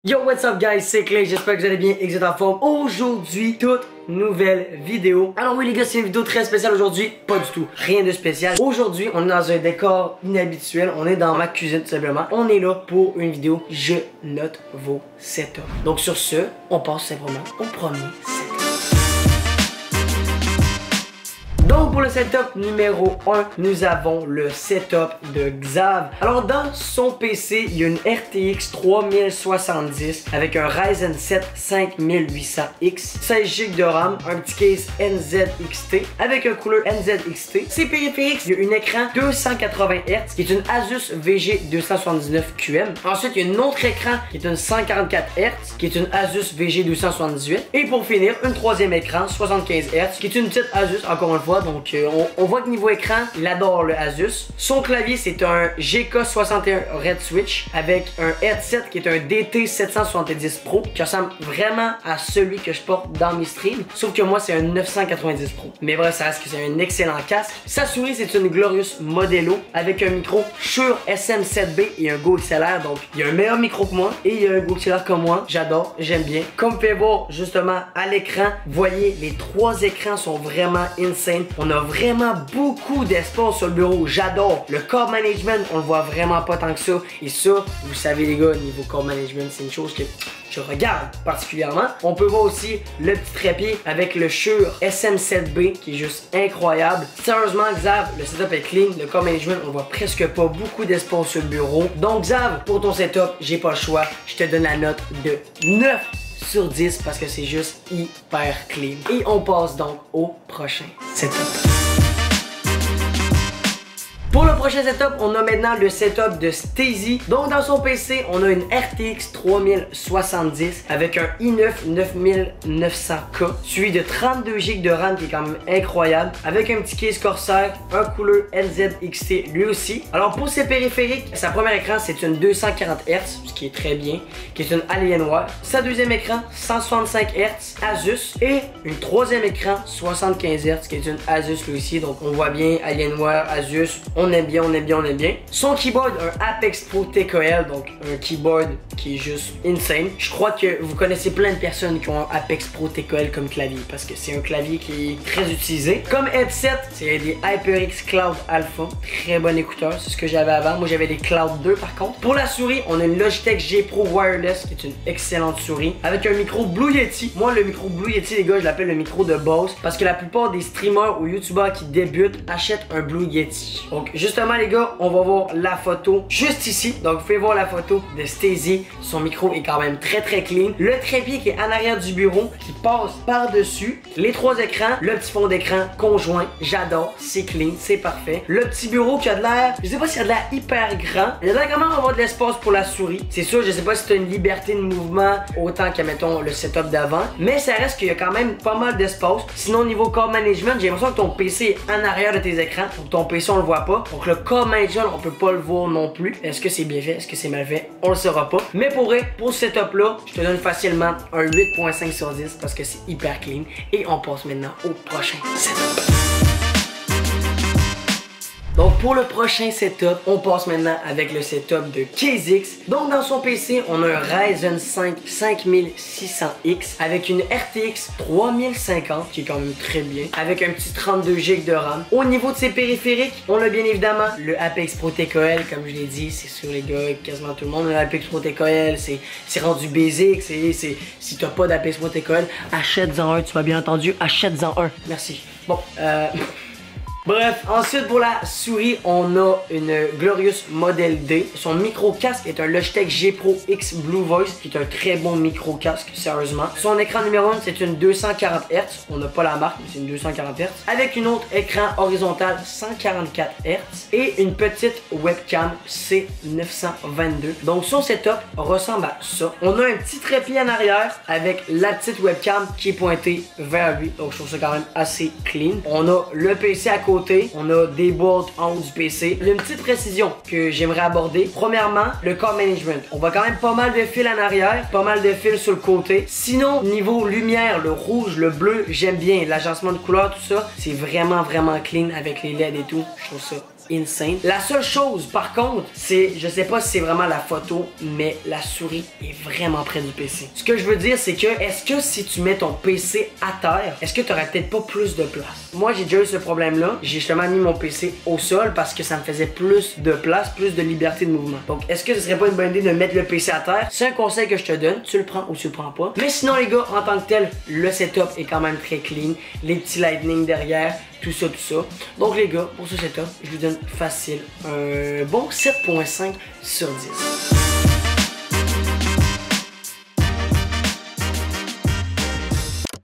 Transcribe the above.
Yo, what's up guys, c'est Clay, j'espère que vous allez bien et que vous êtes en forme. Aujourd'hui, toute nouvelle vidéo. Alors oui les gars, c'est une vidéo très spéciale aujourd'hui. Pas du tout, rien de spécial. Aujourd'hui, on est dans un décor inhabituel. On est dans ma cuisine tout simplement. On est là pour une vidéo Je note vos setups. Donc sur ce, on passe simplement au premier setup. Donc pour le setup numéro 1, nous avons le setup de Xav. Alors dans son PC, il y a une RTX 3070 avec un Ryzen 7 5800X, 16 Go de RAM, un petit case NZXT avec un couleur NZXT. Ses périphériques, il y a un écran 280 Hz qui est une Asus VG279QM. Ensuite, il y a un autre écran qui est une 144 Hz qui est une Asus VG278. Et pour finir, un troisième écran 75 Hz qui est une petite Asus encore une fois. Donc on voit que niveau écran, il adore le Asus. Son clavier, c'est un GK61 Red Switch avec un headset qui est un DT770 Pro qui ressemble vraiment à celui que je porte dans mes streams. Sauf que moi, c'est un 990 Pro. Mais bref, ça reste que c'est un excellent casque. Sa souris, c'est une Glorious Modelo avec un micro Shure SM7B et un Go XLR. Donc, il y a un meilleur micro que moi et il y a un Go XLR comme moi. J'adore, j'aime bien. Comme vous pouvez voir justement à l'écran, voyez, les trois écrans sont vraiment insane. On a vraiment beaucoup d'espace sur le bureau. J'adore. Le core management, on le voit vraiment pas tant que ça. Et ça, vous savez les gars, niveau core management, c'est une chose que je regarde particulièrement. On peut voir aussi le petit trépied avec le Shure SM7B qui est juste incroyable. Sérieusement, Xav, le setup est clean. Le core management, on voit presque pas beaucoup d'espace sur le bureau. Donc Xav, pour ton setup, j'ai pas le choix. Je te donne la note de 9 sur 10 parce que c'est juste hyper clean. Et on passe donc au prochain setup. Pour le prochain setup, on a maintenant le setup de Stacey. Donc dans son PC, on a une RTX 3070 avec un i9 9900K suivi de 32 Go de RAM qui est quand même incroyable avec un petit case Corsair, un couleur NZXT lui aussi. Alors pour ses périphériques, sa première écran c'est une 240 Hz, ce qui est très bien, qui est une Alienware. Sa deuxième écran 165 Hz Asus et une troisième écran 75 Hz qui est une Asus lui aussi. Donc on voit bien Alienware, Asus. On aime bien, on aime bien, on aime bien. Son keyboard, un Apex Pro TKL, donc un keyboard qui est juste insane. Je crois que vous connaissez plein de personnes qui ont un Apex Pro TKL comme clavier parce que c'est un clavier qui est très utilisé. Comme headset, c'est des HyperX Cloud Alpha. Très bon écouteur, c'est ce que j'avais avant. Moi, j'avais des Cloud 2 par contre. Pour la souris, on a une Logitech G Pro Wireless qui est une excellente souris avec un micro Blue Yeti. Moi, le micro Blue Yeti, les gars, je l'appelle le micro de boss parce que la plupart des streamers ou youtubeurs qui débutent achètent un Blue Yeti. Donc, justement les gars, on va voir la photo juste ici. Donc vous pouvez voir la photo de Stacey. Son micro est quand même très très clean. Le trépied qui est en arrière du bureau qui passe par-dessus. Les trois écrans, le petit fond d'écran conjoint. J'adore, c'est clean, c'est parfait. Le petit bureau qui a de l'air, je sais pas s'il a de l'air hyper grand. Il a de l'air quand même avoir de l'espace pour la souris. C'est sûr, je sais pas si tu as une liberté de mouvement autant que mettons le setup d'avant. Mais ça reste qu'il y a quand même pas mal d'espace. Sinon au niveau core management, j'ai l'impression que ton PC est en arrière de tes écrans. Donc ton PC on le voit pas. Donc le core management, on peut pas le voir non plus. Est-ce que c'est bien fait? Est-ce que c'est mal fait? On le saura pas. Mais pour vrai, pour ce setup là, je te donne facilement un 8.5 sur 10 parce que c'est hyper clean. Et on passe maintenant au prochain setup. Donc pour le prochain setup, on passe maintenant avec le setup de KZX. Donc dans son PC, on a un Ryzen 5 5600X avec une RTX 3050 qui est quand même très bien, avec un petit 32 Go de RAM. Au niveau de ses périphériques, on a bien évidemment le Apex Pro TKL, comme je l'ai dit, c'est sur les gars, quasiment tout le monde a l'Apex Pro TKL, c'est rendu basic, si t'as pas d'Apex Pro TKL, achète-en un, tu m'as bien entendu, achète-en un. Merci. Bon, bref, ensuite pour la souris, on a une Glorious Model D. Son micro-casque est un Logitech G Pro X Blue Voice, qui est un très bon micro-casque, sérieusement. Son écran numéro 1, c'est une 240 Hz. On n'a pas la marque, mais c'est une 240 Hz. Avec une autre écran horizontal 144 Hz et une petite webcam C922. Donc son setup ressemble à ça. On a un petit trépied en arrière avec la petite webcam qui est pointée vers lui. Donc je trouve ça quand même assez clean. On a le PC à côté. On a des boîtes en haut du PC. Il y a une petite précision que j'aimerais aborder. Premièrement, le core management. On voit quand même pas mal de fils en arrière, pas mal de fils sur le côté. Sinon, niveau lumière, le rouge, le bleu, j'aime bien. L'agencement de couleurs, tout ça, c'est vraiment clean avec les LED et tout. Je trouve ça insane. La seule chose, par contre, c'est, je sais pas si c'est vraiment la photo, mais la souris est vraiment près du PC. Ce que je veux dire, c'est que, est-ce que si tu mets ton PC à terre, est-ce que tu aurais peut-être pas plus de place? Moi, j'ai déjà eu ce problème-là. J'ai justement mis mon PC au sol parce que ça me faisait plus de place, plus de liberté de mouvement. Donc, est-ce que ce serait pas une bonne idée de mettre le PC à terre? C'est un conseil que je te donne. Tu le prends ou tu le prends pas. Mais sinon, les gars, en tant que tel, le setup est quand même très clean. Les petits lightning derrière, tout ça, tout ça. Donc, les gars, pour ce setup, je vous donne facile un bon 7.5 sur 10.